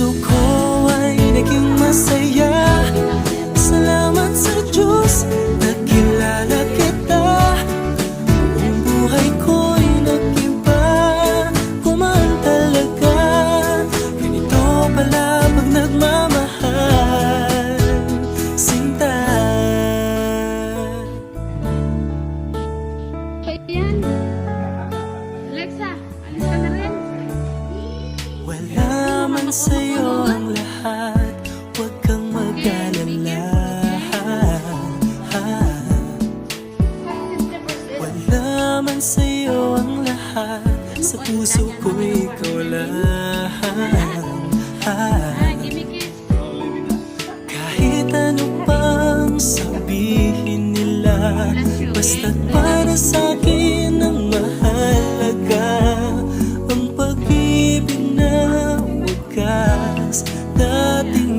mundo ko ay naging masaya. Salamat sa Diyos, nakilala kita. Ang buhay ko'y nag-iba, kumaan talaga. Ganito pala pag nagmamahal, sinta. Ayan. Alexa, alis ka na rin. Wala man sa'yo ang lahat, huwag kang mag-alala. Wala man sa'yo ang lahat, sa puso ko ikaw lang. Give me kiss. Kahit ano pang sabihin nila, basta't para sa'kin ang mahalaga. Ang pag-ibig na wagas, dating